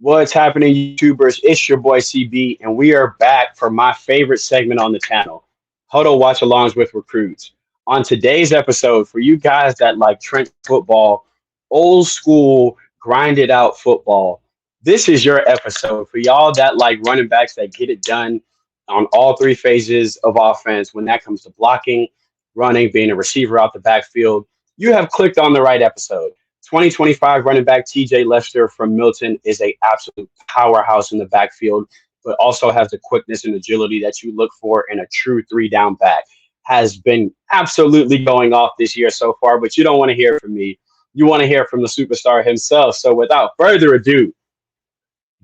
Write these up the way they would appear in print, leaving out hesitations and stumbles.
What's happening, YouTubers? It's your boy CB, and we are back for my favorite segment on the channel, Huddle Watch Alongs with Recruits. On today's episode, for you guys that like trench football, old school, grinded out football, this is your episode. For y'all that like running backs that get it done on all three phases of offense, when that comes to blocking, running, being a receiver out the backfield, you have clicked on the right episode. 2025 running back TJ Lester from Milton is a absolute powerhouse in the backfield, but also has the quickness and agility that you look for in a true three down back. Has been absolutely going off this year so far, but you don't want to hear from me. You want to hear from the superstar himself. So without further ado,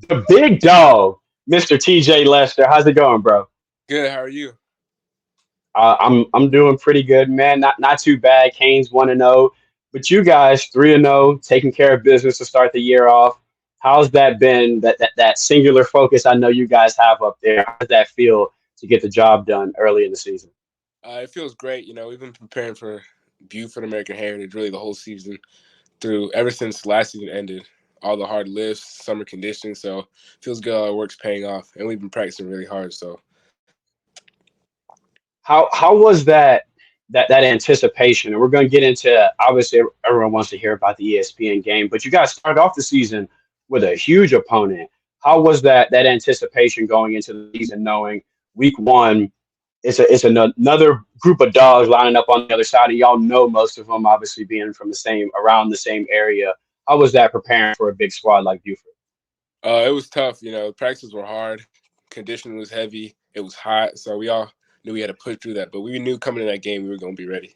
the big dog, Mr. TJ Lester. How's it going, bro? Good. How are you? I'm doing pretty good, man. Not too bad. Canes 1-0, but you guys 3-0, taking care of business to start the year off. How's that been? That singular focus I know you guys have up there. How does that feel to get the job done early in the season? It feels great. We've been preparing for Buford American Heritage really the whole season through ever since last season ended. All the hard lifts, summer conditions. So it feels good. All our work's paying off, and we've been practicing really hard. So How was that anticipation? And we're going to get into, obviously everyone wants to hear about the ESPN game, but you guys started off the season with a huge opponent. How was that anticipation going into the season, knowing week one another group of dogs lining up on the other side, and y'all know most of them obviously being from the same around the same area. How was that preparing for a big squad like Buford? it was tough. Practices were hard. Conditioning was heavy. It was hot. So we all knew we had to push through that. But we knew coming in that game we were going to be ready,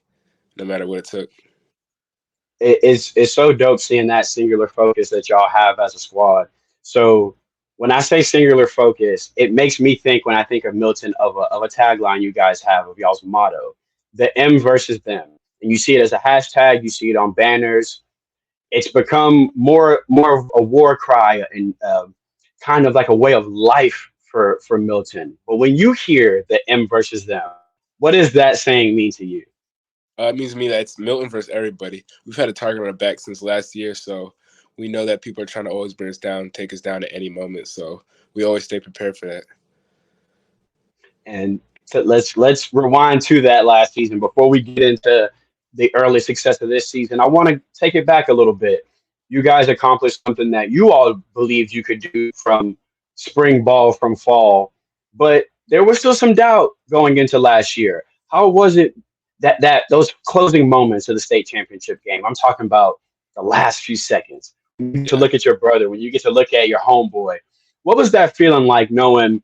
no matter what it took. It's so dope seeing that singular focus that y'all have as a squad. So when I say singular focus, it makes me think when I think of Milton of a tagline you guys have of y'all's motto, the M versus them. And you see it as a hashtag, you see it on banners. It's become more of a war cry and kind of like a way of life for Milton. But when you hear the M versus them, what does that saying mean to you? It means to me that it's Milton versus everybody. We've had a target on our back since last year, so we know that people are trying to always bring us down, take us down at any moment. So we always stay prepared for that. And so let's rewind to that last season before we get into the early success of this season. I want to take it back a little bit. You guys accomplished something that you all believed you could do from spring ball, from fall, but there was still some doubt going into last year. How was it that those closing moments of the state championship game? I'm talking about the last few seconds. When you get to Yeah. look at your brother, when you get to look at your homeboy, what was that feeling like knowing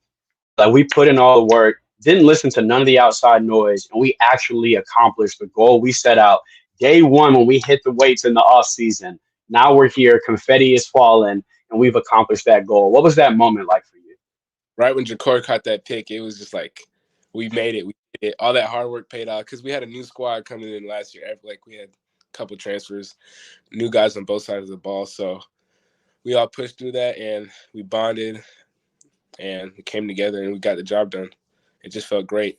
like we put in all the work, didn't listen to none of the outside noise, and we actually accomplished the goal we set out day one when we hit the weights in the off season. Now we're here, confetti is falling, and we've accomplished that goal. What was that moment like for you? Right when Jakar caught that pick, it was just like we made it. We did it. All that hard work paid off because we had a new squad coming in last year. Like we had a couple transfers, new guys on both sides of the ball. So we all pushed through that and we bonded and we came together and we got the job done. It just felt great.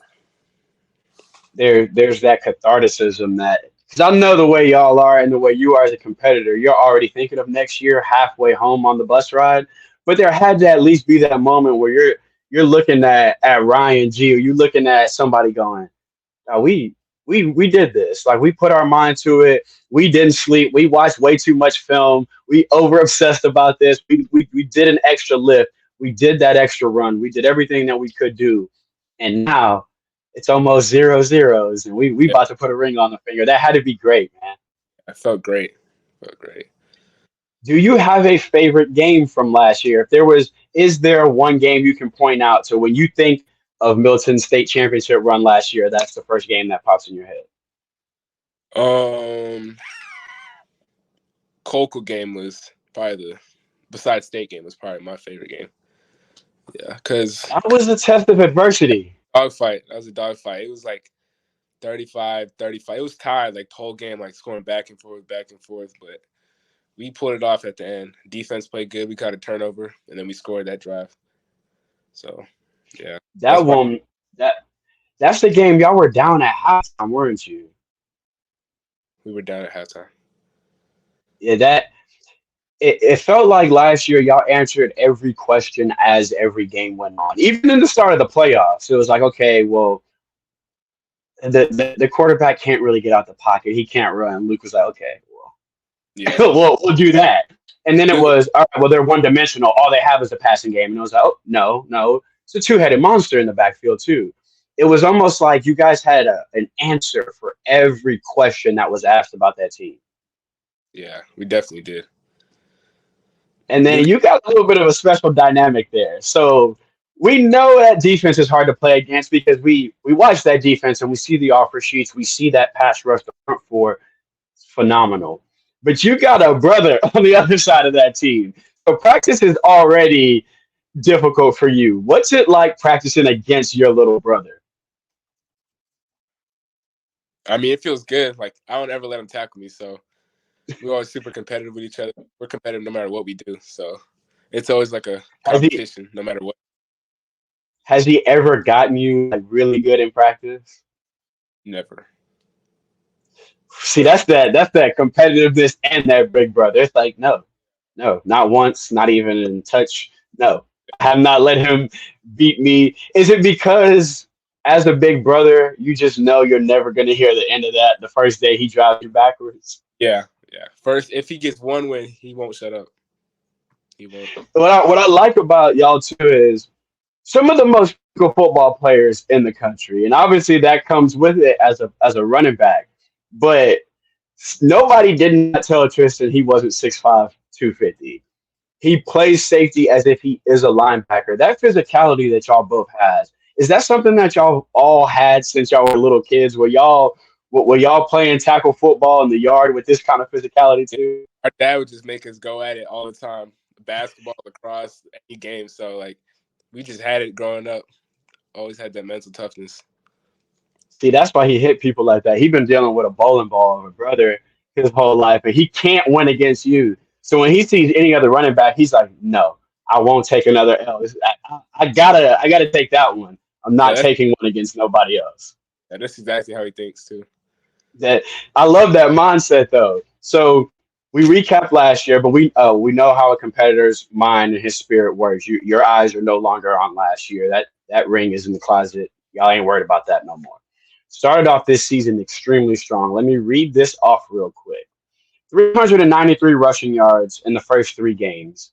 There's that catharticism that because I know the way y'all are and the way you are as a competitor, you're already thinking of next year halfway home on the bus ride. But there had to at least be that moment where you're looking at Ryan G, or you looking at somebody going, "Oh, we did this. Like we put our mind to it. We didn't sleep. We watched way too much film. We over obsessed about this. We did an extra lift. We did that extra run. We did everything that we could do. And now it's almost 0-0s, and we Yeah, about to put a ring on the finger. That had to be great, man. I felt great. Felt great. Do you have a favorite game from last year? If there was, is there one game you can point out to when you think of Milton State Championship run last year? That's the first game that pops in your head. Um, Colquitt game was probably besides state game was probably my favorite game. Yeah, because That was a test of adversity. dogfight. That was a dogfight. It was like 35-35. It was tied like the whole game, like scoring back and forth. But we pulled it off at the end. Defense played good. We got a turnover, and then we scored that drive. So, yeah, that's That why one, that that's the game y'all were down at halftime, weren't you? we were down at halftime. Yeah, it felt like last year y'all answered every question as every game went on. Even in the start of the playoffs, it was like, okay, well, the quarterback can't really get out the pocket. He can't run. Luke was like, okay, Yeah. we'll do that. And then it was, all right, well, they're one dimensional. All they have is a passing game. And it was like, oh, no. It's a two-headed monster in the backfield, too. It was almost like you guys had an answer for every question that was asked about that team. Yeah, we definitely did. And You then you got a little bit of a special dynamic there. So we know that defense is hard to play against because we watch that defense and we see the offer sheets. We see that pass rush the front four. It's phenomenal. But you got a brother on the other side of that team. So practice is already difficult for you. What's it like practicing against your little brother? I mean, it feels good. Like, I don't ever let him tackle me, so we're always super competitive with each other. We're competitive no matter what we do, so it's always like a Has he competition no matter what. has he ever gotten you like really good in practice? Never. See, that's that competitiveness and that big brother. It's like, no, not once, not even in touch. No, I have not let him beat me. Is it because as a big brother, you just know you're never going to hear the end of that the first day he drives you backwards? Yeah, yeah. First, if he gets one win, he won't shut up. He won't. What I like about y'all too is some of the most physical football players in the country, and obviously that comes with it as a running back. But nobody did not tell Tristan he wasn't 6'5", 250. He plays safety as if he is a linebacker. That physicality that y'all both has, is that something that y'all all had since y'all were little kids? Were y'all playing tackle football in the yard with this kind of physicality too? Our dad would just make us go at it all the time. Basketball, lacrosse, any game. So like we just had it growing up. Always had that mental toughness. See, that's why he hit people like that. He's been dealing with a bowling ball of a brother his whole life, and he can't win against you. So when he sees any other running back, he's like, "No, I won't take another L. I gotta take that one. I'm Yeah, not taking one against nobody else." that's exactly how he thinks too. That I love that mindset though. So we recapped last year, but we know how a competitor's mind and his spirit works. Your eyes are no longer on last year. That ring is in the closet. Y'all ain't worried about that no more. Started off this season extremely strong. Let me read this off real quick. 393 rushing yards in the first three games,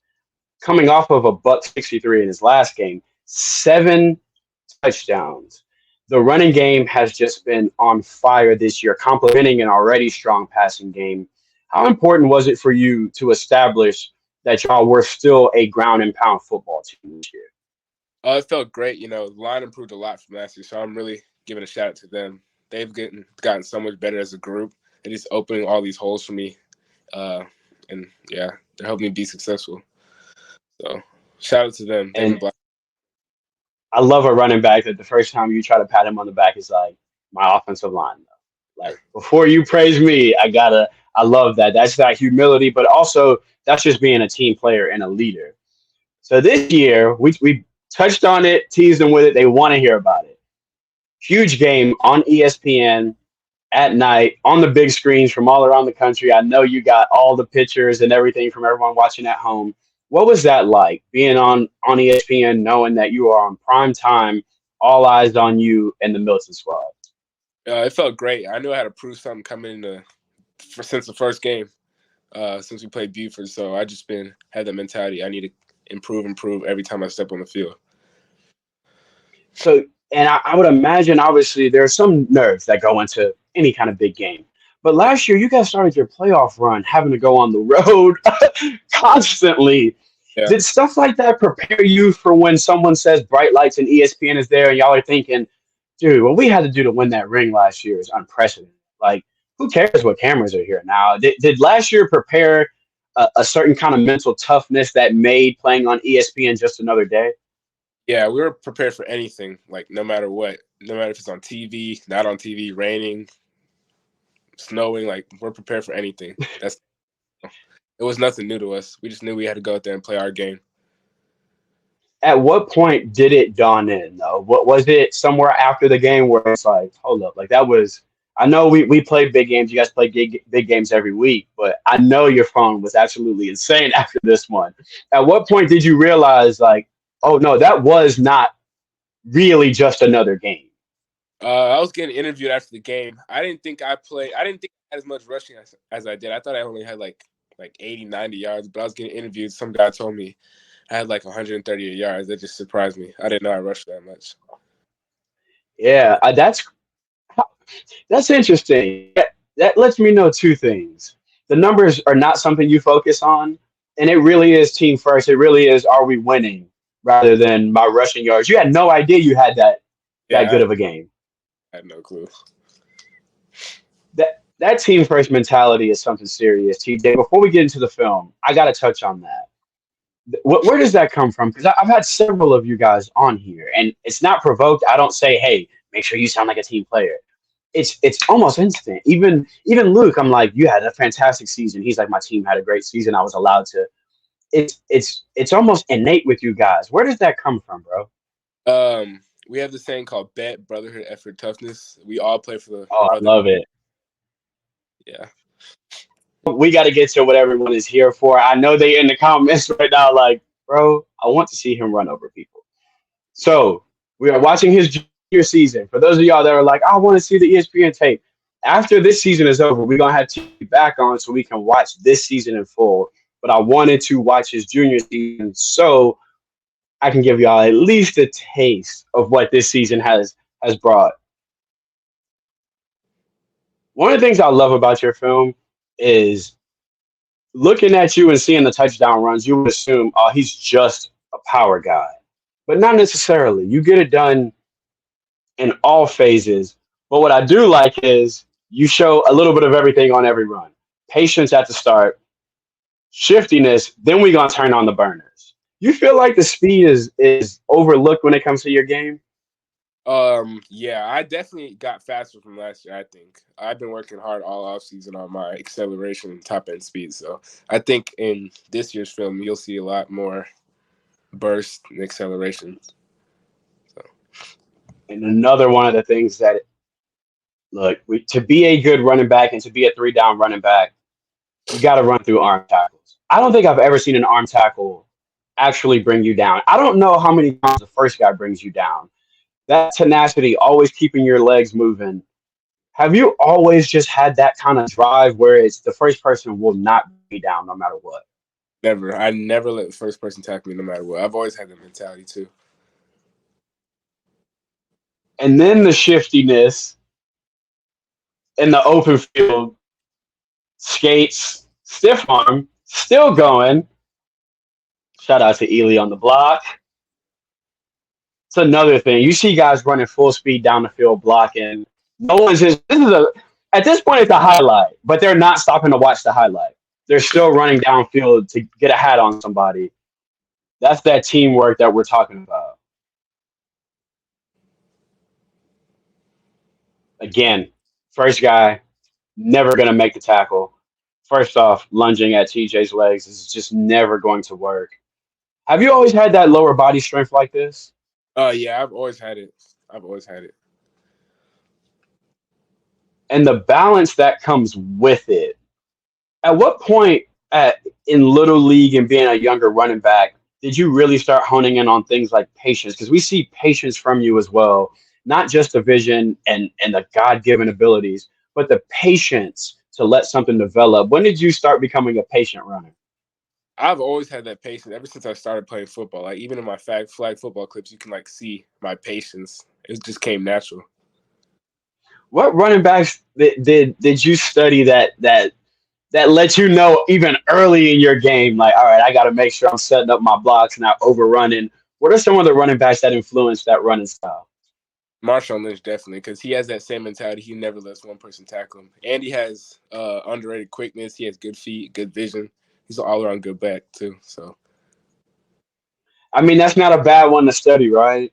coming off of a buck 63 in his last game, 7 touchdowns. The running game has just been on fire this year, complementing an already strong passing game. How important was it for you to establish that y'all were still a ground and pound football team this year? It felt great. You know, the line improved a lot from last year, so I'm really giving a shout out to them. They've gotten so much better as a group. And just opening all these holes for me. And yeah, they're helping me be successful. So shout out to them. They've been And blessed. I love a running back that the first time you try to pat him on the back is like my offensive line. Like before you praise me, I love that. That's that humility, but also that's just being a team player and a leader. So this year we touched on it, teased them with it. They want to hear about it. Huge game on ESPN at night on the big screens from all around the country. I know you got all the pictures and everything from everyone watching at home. What was that like being on ESPN, knowing that you are on prime time, all eyes on you and the Milton squad? It felt great. I knew I had to prove something coming since the first game, since we played Buford. So I just had that mentality. I need to improve every time I step on the field. So, and I would imagine, obviously, there are some nerves that go into any kind of big game. But last year, you guys started your playoff run having to go on the road constantly. Yeah. Did stuff like that prepare you for when someone says bright lights and ESPN is there and y'all are thinking, dude, what we had to do to win that ring last year is unprecedented. Like, who cares what cameras are here now? Did last year prepare a certain kind of mental toughness that made playing on ESPN just another day? Yeah, we were prepared for anything, like no matter what, no matter if it's on TV, not on TV, raining, snowing, like we're prepared for anything. It was nothing new to us. We just knew we had to go out there and play our game. At what point did it dawn in though? What was it somewhere after the game where it's like, hold up, like that was I know we play big games. You guys play big games every week, but I know your phone was absolutely insane after this one. At what point did you realize, like, oh no, that was not really just another game? I was getting interviewed after the game. I didn't think I played. I didn't think I had as much rushing as I did. I thought I only had like 80, 90 yards, but I was getting interviewed. Some guy told me I had like 138 yards. That just surprised me. I didn't know I rushed that much. Yeah, that's interesting. That lets me know two things. The numbers are not something you focus on, and it really is team first. It really is, are we winning rather than my rushing yards. You had no idea you had that Yeah, good of a game. I had no clue. That team first mentality is something serious. TJ, before we get into the film, I got to touch on that. Where does that come from? Because I've had several of you guys on here, and it's not provoked. I don't say, "Hey, make sure you sound like a team player." It's almost instant. Even Luke, I'm like, "You had a fantastic season." He's like, "My team had a great season. I was allowed to." It's almost innate with you guys. Where does that come from, bro? We have this saying called "Bet Brotherhood Effort Toughness." We all play for the Oh, I brother. love it. Yeah. We got to get to what everyone is here for. I know they in the comments right now, like, bro, I want to see him run over people. So we are watching his junior season. For those of y'all that are like, I want to see the ESPN tape. After this season is over, we're gonna have TV back on so we can watch this season in full. But I wanted to watch his junior season so I can give y'all at least a taste of what this season has brought. One of the things I love about your film is looking at you and seeing the touchdown runs, you would assume, oh, he's just a power guy. But not necessarily. You get it done in all phases. But what I do like is you show a little bit of everything on every run. Patience at the start, shiftiness, then we gonna turn on the burners. You feel like the speed is overlooked when it comes to your game? Yeah, I definitely got faster from last year. I think I've been working hard all off season on my acceleration and top end speed. So I think in this year's film, you'll see a lot more burst and acceleration. So And another one of the things that look, to be a good running back and to be a three down running back, you got to run through arm tackles. I don't think I've ever seen an arm tackle actually bring you down. I don't know how many times the first guy brings you down. That tenacity, always keeping your legs moving. Have you always just had that kind of drive where it's the first person will not be down no matter what? never, I never let the first person tackle me no matter what. I've always had that mentality too. And then the shiftiness in the open field, skates, stiff arm, still going. Shout out to Ely on the block. It's another thing. You see guys running full speed down the field blocking. No one's just this is a at this point it's a highlight, but they're not stopping to watch the highlight. They're still running downfield to get a hat on somebody. That's that teamwork that we're talking about. Again, first guy, never gonna make the tackle. First off, lunging at TJ's legs is just never going to work. Have you always had that lower body strength like this? Yeah, I've always had it. I've always had it. And the balance that comes with it. At what point in little league and being a younger running back did you really start honing in on things like patience? Because we see patience from you as well, not just the vision and the God given abilities, but the patience to let something develop. When did you start becoming a patient runner? I've always had that patience ever since I started playing football. Like even in my flag football clips, you can like see my patience. It just came natural. What running backs did you study that lets you know even early in your game, like, all right, I got to make sure I'm setting up my blocks, not overrunning. What are some of the running backs that influence that running style? Marshawn Lynch definitely, because he has that same mentality. He never lets one person tackle him, and he has underrated quickness. He has good feet, good vision. He's an all-around good back too. So I mean, that's not a bad one to study, right?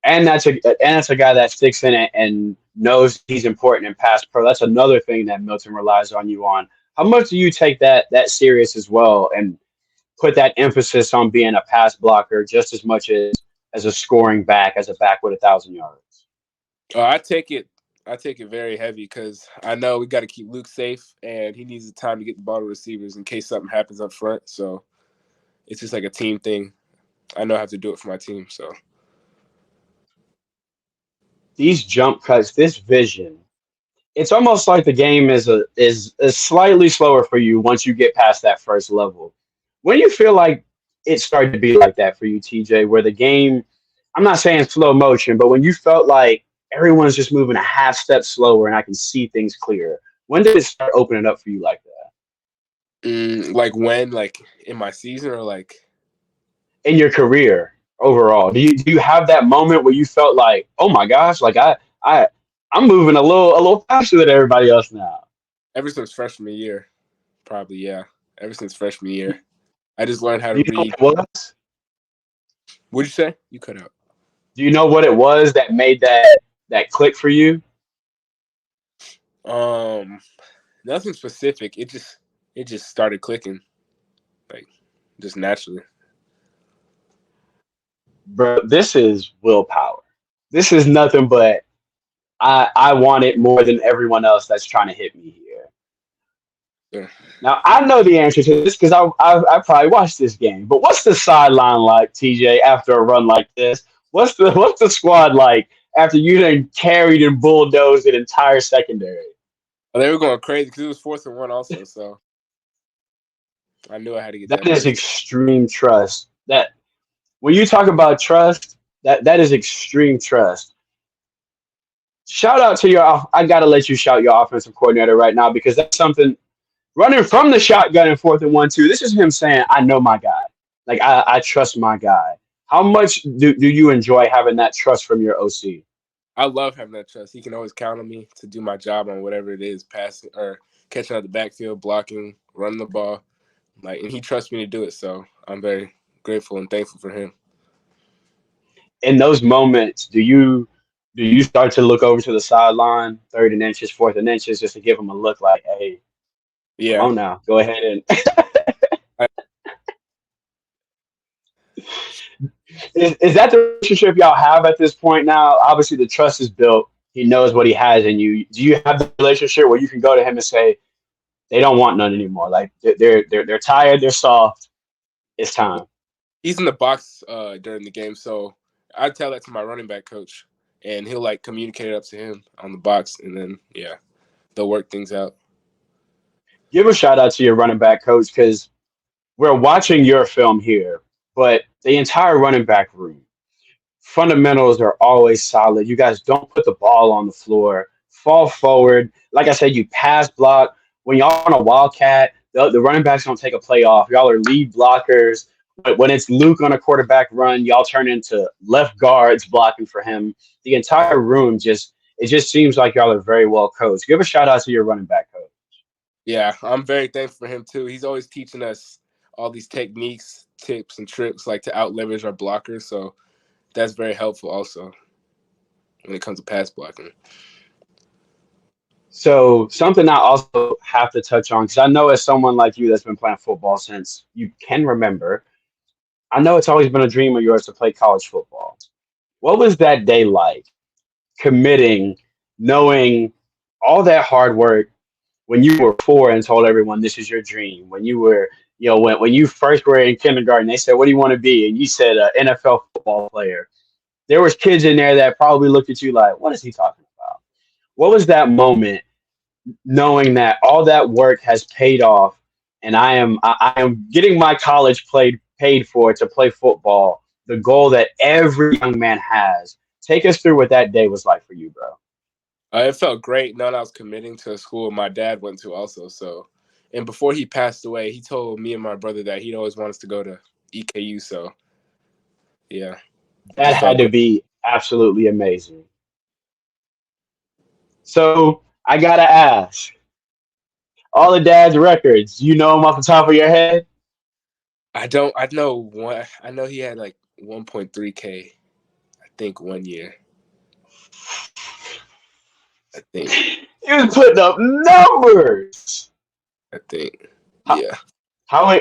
And that's a guy that sticks in it and knows he's important in pass pro. That's another thing that Milton relies on you on. How much do you take that serious as well and put that emphasis on being a pass blocker just as much as a scoring back, as a back with 1,000 yards? I take it I take it very heavy because I know we got to keep Luke safe, and he needs the time to get the ball to receivers in case something happens up front. So it's just like a team thing. I know I have to do it for my team. So These jump cuts, this vision, it's almost like the game is slightly slower for you once you get past that first level. When you feel like it started to be like that for you, TJ, where the game, I'm not saying slow motion, but when you felt like everyone's just moving a half step slower and I can see things clearer, when did it start opening up for you like that? like when, like in my season, or like In your career overall, do you have that moment where you felt like, oh my gosh, like I I'm moving a little faster than everybody else now? ever since freshman year, probably, yeah. Ever since freshman year, I just learned how Do to you know read. what it was? What'd you say? You cut out. Do you know what it was that made that click for you? Um, Nothing specific. It just started clicking, like just naturally. Bro, this is willpower. This is nothing but I want it more than everyone else that's trying to hit me here. Yeah. Now I know the answer to this because I probably watched this game. But what's the sideline like, TJ, after a run like this? What's the squad like after you done carried and bulldozed an entire secondary? They were going crazy because it was 4th and 1 also. So I knew I had to get That that is first. extreme trust. That when you talk about trust, that is extreme trust. Shout out to your. I gotta let you shout your offensive coordinator right now because that's something running from the shotgun in 4th and 1 too. This is him saying, "I know my guy. Like I trust my guy." How much do you enjoy having that trust from your OC? I love having that trust. He can always count on me to do my job on whatever it is, passing or catching out the backfield, blocking, running the ball. Like, and he trusts me to do it. So I'm very grateful and thankful for him. In those moments, do you start to look over to the sideline, 3rd and inches, 4th and inches, just to give him a look like, "Hey, come Yeah. on now, go ahead and." I, Is that the relationship y'all have at this point now? Obviously, the trust is built. He knows what he has in you. Do you have the relationship where you can go to him and say they don't want none anymore? Like they're tired, they're soft. It's time. he's in the box during the game, so I tell that to my running back coach, and he'll like communicate it up to him on the box, and then yeah, they'll work things out. Give a shout out to your running back coach because we're watching your film here, but the entire running back room fundamentals are always solid. You guys don't put the ball on the floor. Fall forward. Like I said, you pass block. When y'all on a wildcat, the running backs don't take a play off. Y'all are lead blockers. But when it's Luke on a quarterback run, y'all turn into left guards blocking for him. The entire room just seems like y'all are very well coached. Give a shout out to your running back coach. Yeah, I'm very thankful for him too. He's always teaching us all these techniques, tips, and tricks like to out leverage our blockers. So that's very helpful also when it comes to pass blocking. So something I also have to touch on because I know as someone like you that's been playing football since you can remember, I know it's always been a dream of yours to play college football. What was that day like? Committing, knowing all that hard work when you were 4 and told everyone this is your dream. When you were, when you first were in kindergarten, they said, "What do you want to be?" And you said, "NFL football player." There was kids in there that probably looked at you like, "What is he talking about?" What was that moment, knowing that all that work has paid off, and I am getting my college played paid for to play football, the goal that every young man has. Take us through what that day was like for you, bro. It felt great knowing I was committing to a school my dad went to also. So, and before he passed away, he told me and my brother that he'd always want us to go to EKU. So, yeah, it That just had felt to great. be absolutely amazing. So I gotta ask, all the dad's records, you know them off the top of your head? I don't. I know one. I know he had like 1.3K. I think 1 year. I think. He was putting up numbers. I think. How, Yeah.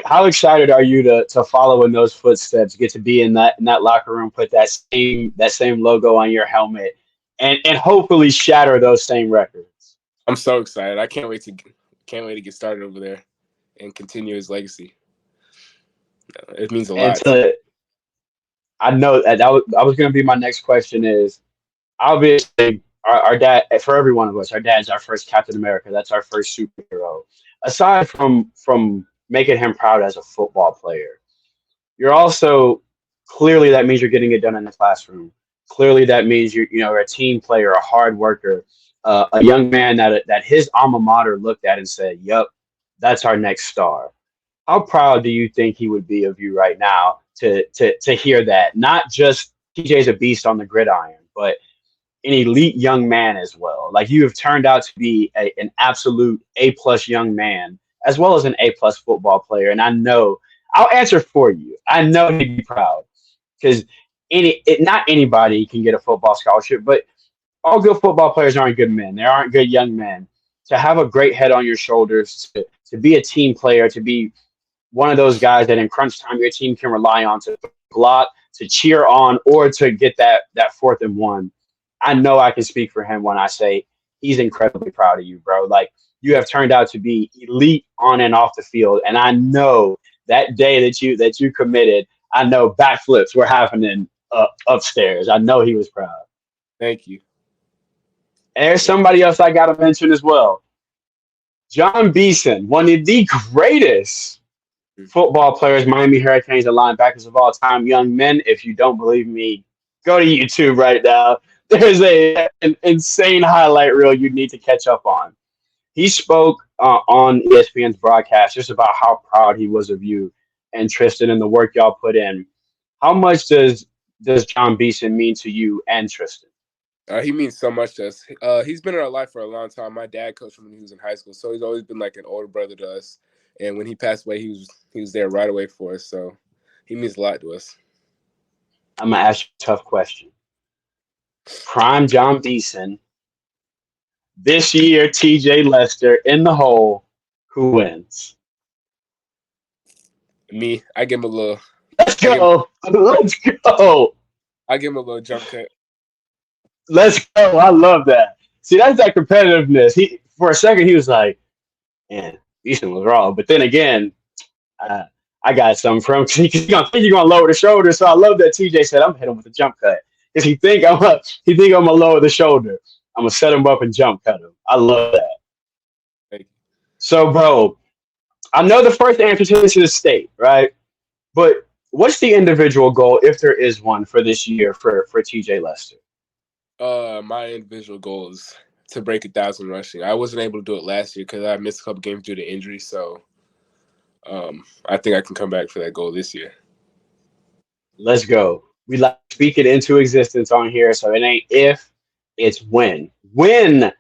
how excited are you to follow in those footsteps, get to be in that locker room, put that same logo on your helmet, and hopefully shatter those same records. I'm so excited. I can't wait to get started over there and continue his legacy. It means a And lot. to I know that was going to be my next question is obviously our dad for every one of us, our dad's our first Captain America. That's our first superhero. Aside from making him proud as a football player, you're also clearly that means you're getting it done in the classroom. Clearly that means you're a team player, a hard worker, a young man that his alma mater looked at and said, "Yep, that's our next star." How proud do you think he would be of you right now to hear that? Not just TJ's a beast on the gridiron, but an elite young man as well. Like you have turned out to be an absolute A+ young man, as well as an A+ football player. And I know I'll answer for you. I know he'd be proud because not anybody can get a football scholarship, but all good football players aren't good men. They aren't good young men. To have a great head on your shoulders, to be a team player, to be one of those guys that in crunch time your team can rely on to block, to cheer on, or to get that 4th and 1. I know I can speak for him when I say he's incredibly proud of you, bro. Like you have turned out to be elite on and off the field, and I know that day that you committed, I know backflips were happening upstairs. I know he was proud. Thank you. And there's somebody else I got to mention as well. John Beeson, one of the greatest football players, Miami Hurricanes, and linebackers of all time. Young men, if you don't believe me, go to YouTube right now. There's an insane highlight reel you need to catch up on. He spoke on ESPN's broadcast just about how proud he was of you and Tristan and the work y'all put in. How much does John Beeson mean to you and Tristan? He means so much to us. He's been in our life for a long time. My dad coached him when he was in high school, so he's always been like an older brother to us. And when he passed away, he was there right away for us. So he means a lot to us. I'm gonna ask you a tough question. Prime John Beeson this year, TJ Lester in the hole. Who wins? Me, I give him a little. Let's go. Let's go. I give him a little jump cut. Let's go. I love that. See, that's that competitiveness. He for a second he was like, "Man, Beeson was wrong," but then again, uh, I got something from he's gonna think you're gonna lower the shoulder. So I love that TJ said I'm hitting with a jump cut because he think I'm gonna lower the shoulder. I'm gonna set him up and jump cut him. I love that. Thank you. So, bro, I know the first answer to this is state, right? But what's the individual goal, if there is one, for this year for TJ Lester? My individual goal is to break 1,000 rushing. I wasn't able to do it last year because I missed a couple games due to injury. So, I think I can come back for that goal this year. Let's go. We like to speak it into existence on here, so it ain't if, it's when. When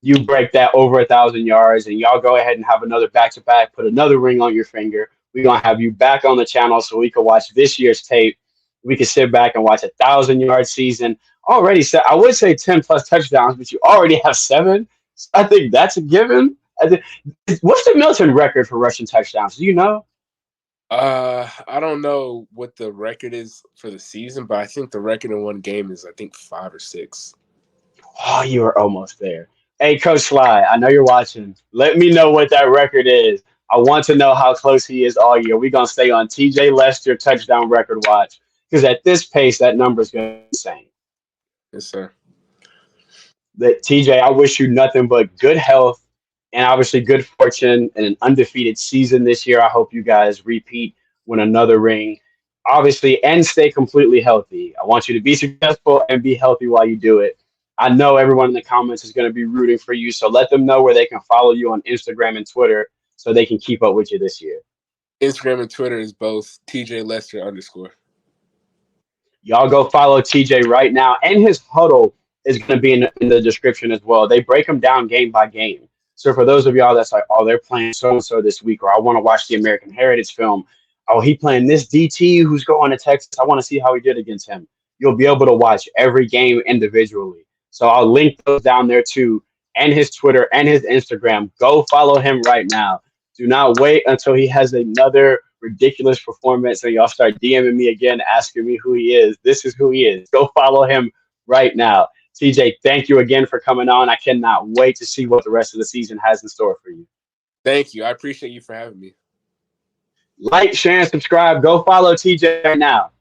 you break that over 1,000 yards and y'all go ahead and have another back-to-back, put another ring on your finger, we're going to have you back on the channel so we can watch this year's tape. We can sit back and watch 1,000-yard season. Already said, I would say 10+ touchdowns, but you already have 7. So I think that's a given. What's the Milton record for rushing touchdowns? Do you know? I don't know what the record is for the season, but I think the record in one game is 5 or 6. Oh, you were almost there. Hey, Coach Sly, I know you're watching. Let me know what that record is. I want to know how close he is all year. We're going to stay on TJ Lester touchdown record watch because at this pace, that number is going to be insane. Yes, sir. That TJ, I wish you nothing but good health and obviously good fortune and an undefeated season this year. I hope you guys repeat, win another ring, obviously, and stay completely healthy. I want you to be successful and be healthy while you do it. I know everyone in the comments is going to be rooting for you, so let them know where they can follow you on Instagram and Twitter so they can keep up with you this year. Instagram and Twitter is both TJ Lester _. Y'all go follow TJ right now, and his huddle is going to be in the description as well. They break them down game by game. So for those of y'all that's like, oh, they're playing so-and-so this week, or I want to watch the American Heritage film. Oh, he playing this DT who's going to Texas. I want to see how he did against him. You'll be able to watch every game individually. So I'll link those down there too, and his Twitter and his Instagram. Go follow him right now. Do not wait until he has another ridiculous performance and y'all start DMing me again, asking me who he is. This is who he is. Go follow him right now. TJ, thank you again for coming on. I cannot wait to see what the rest of the season has in store for you. Thank you. I appreciate you for having me. Like, share, and subscribe. Go follow TJ right now.